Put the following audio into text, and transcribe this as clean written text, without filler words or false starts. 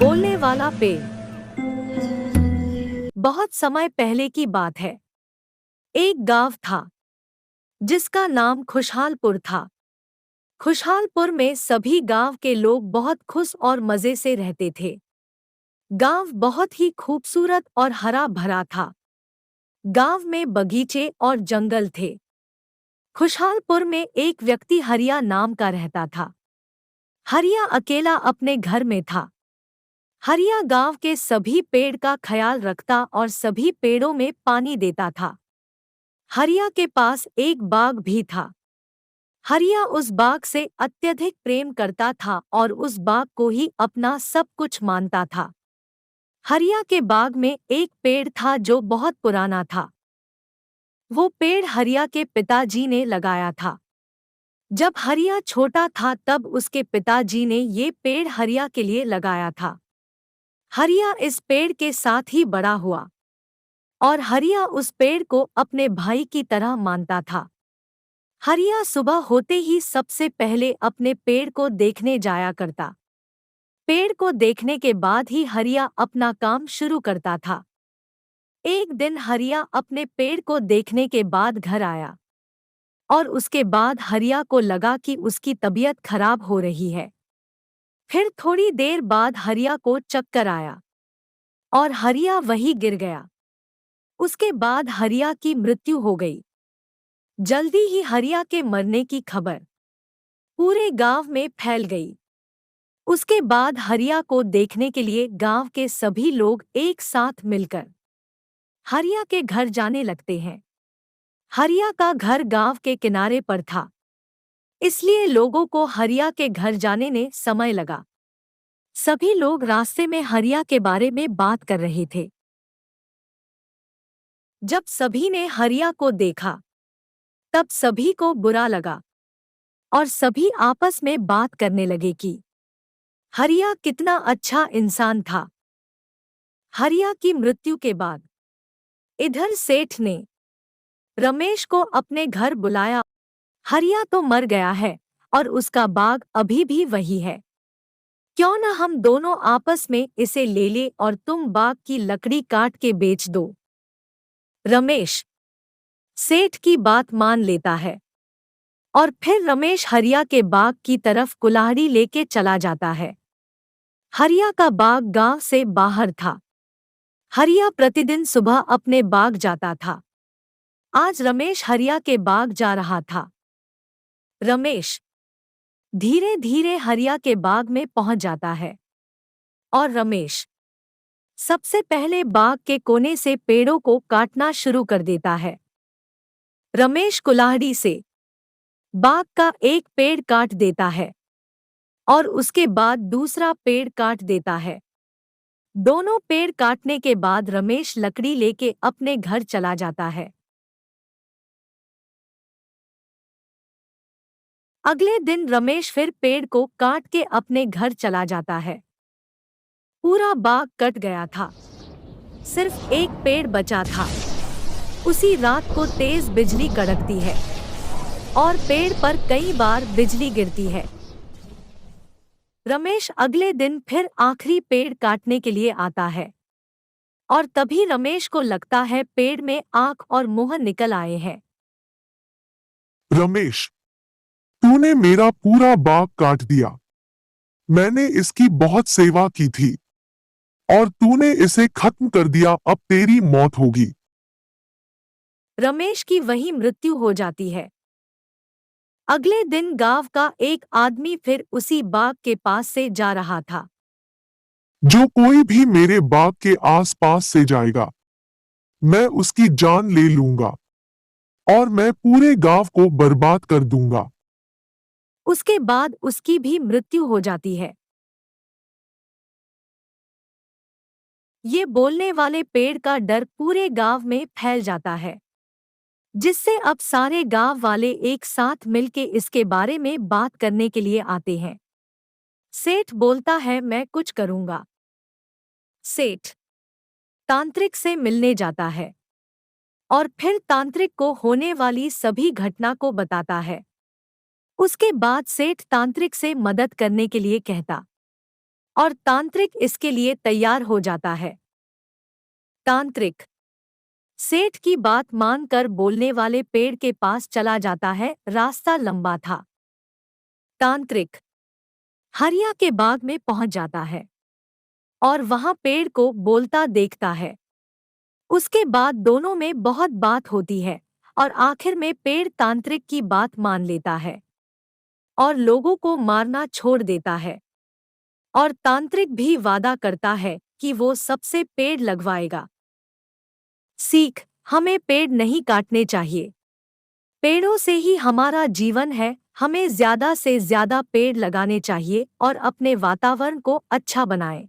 बोलने वाला पेड़। बहुत समय पहले की बात है। एक गांव था जिसका नाम खुशहालपुर था। खुशहालपुर में सभी गांव के लोग बहुत खुश और मजे से रहते थे। गांव बहुत ही खूबसूरत और हरा भरा था। गांव में बगीचे और जंगल थे। खुशहालपुर में एक व्यक्ति हरिया नाम का रहता था। हरिया अकेला अपने घर में था। हरिया गांव के सभी पेड़ का ख्याल रखता और सभी पेड़ों में पानी देता था। हरिया के पास एक बाग भी था। हरिया उस बाग से अत्यधिक प्रेम करता था और उस बाग को ही अपना सब कुछ मानता था। हरिया के बाग में एक पेड़ था जो बहुत पुराना था। वो पेड़ हरिया के पिताजी ने लगाया था। जब हरिया छोटा था तब उसके पिताजी ने ये पेड़ हरिया के लिए लगाया था। हरिया इस पेड़ के साथ ही बड़ा हुआ और हरिया उस पेड़ को अपने भाई की तरह मानता था। हरिया सुबह होते ही सबसे पहले अपने पेड़ को देखने जाया करता। पेड़ को देखने के बाद ही हरिया अपना काम शुरू करता था। एक दिन हरिया अपने पेड़ को देखने के बाद घर आया और उसके बाद हरिया को लगा कि उसकी तबीयत खराब हो रही है। फिर थोड़ी देर बाद हरिया को चक्कर आया और हरिया वहीं गिर गया। उसके बाद हरिया की मृत्यु हो गई। जल्दी ही हरिया के मरने की खबर पूरे गांव में फैल गई। उसके बाद हरिया को देखने के लिए गांव के सभी लोग एक साथ मिलकर हरिया के घर जाने लगते हैं। हरिया का घर गांव के किनारे पर था, इसलिए लोगों को हरिया के घर जाने में समय लगा। सभी लोग रास्ते में हरिया के बारे में बात कर रहे थे। जब सभी ने हरिया को देखा तब सभी को बुरा लगा और सभी आपस में बात करने लगे कि हरिया कितना अच्छा इंसान था। हरिया की मृत्यु के बाद इधर सेठ ने रमेश को अपने घर बुलाया। हरिया तो मर गया है और उसका बाग अभी भी वही है। क्यों न हम दोनों आपस में इसे ले ले और तुम बाग की लकड़ी काट के बेच दो। रमेश सेठ की बात मान लेता है और फिर रमेश हरिया के बाग की तरफ कुल्हाड़ी लेके चला जाता है। हरिया का बाग गांव से बाहर था। हरिया प्रतिदिन सुबह अपने बाग जाता था। आज रमेश हरिया के बाग जा रहा था। रमेश धीरे धीरे हरिया के बाग में पहुंच जाता है और रमेश सबसे पहले बाग के कोने से पेड़ों को काटना शुरू कर देता है। रमेश कुल्हाड़ी से बाग का एक पेड़ काट देता है और उसके बाद दूसरा पेड़ काट देता है। दोनों पेड़ काटने के बाद रमेश लकड़ी लेके अपने घर चला जाता है। अगले दिन रमेश फिर पेड़ को काट के अपने घर चला जाता है। पूरा बाग कट गया था, सिर्फ एक पेड़ बचा था। उसी रात को तेज बिजली कड़कती है और पेड़ पर कई बार बिजली गिरती है। रमेश अगले दिन फिर आखिरी पेड़ काटने के लिए आता है और तभी रमेश को लगता है पेड़ में आंख और मुंह निकल आए हैं। रमेश, तूने मेरा पूरा बाग काट दिया। मैंने इसकी बहुत सेवा की थी और तूने इसे खत्म कर दिया। अब तेरी मौत होगी। रमेश की वहीं मृत्यु हो जाती है। अगले दिन गांव का एक आदमी फिर उसी बाग के पास से जा रहा था। जो कोई भी मेरे बाग के आसपास से जाएगा, मैं उसकी जान ले लूंगा और मैं पूरे गांव को बर्बाद कर दूंगा। उसके बाद उसकी भी मृत्यु हो जाती है। ये बोलने वाले पेड़ का डर पूरे गांव में फैल जाता है, जिससे अब सारे गांव वाले एक साथ मिलके इसके बारे में बात करने के लिए आते हैं। सेठ बोलता है, मैं कुछ करूंगा। सेठ तांत्रिक से मिलने जाता है और फिर तांत्रिक को होने वाली सभी घटना को बताता है। उसके बाद सेठ तांत्रिक से मदद करने के लिए कहता। और तांत्रिक इसके लिए तैयार हो जाता है। तांत्रिक सेठ की बात मानकर बोलने वाले पेड़ के पास चला जाता है। रास्ता लंबा था। तांत्रिक हरिया के बाग में पहुंच जाता है और वहां पेड़ को बोलता देखता है। उसके बाद दोनों में बहुत बात होती है और आखिर में पेड़ तांत्रिक की बात मान लेता है और लोगों को मारना छोड़ देता है। और तांत्रिक भी वादा करता है कि वो सबसे पेड़ लगवाएगा। सीख, हमें पेड़ नहीं काटने चाहिए। पेड़ों से ही हमारा जीवन है। हमें ज्यादा से ज्यादा पेड़ लगाने चाहिए और अपने वातावरण को अच्छा बनाएं।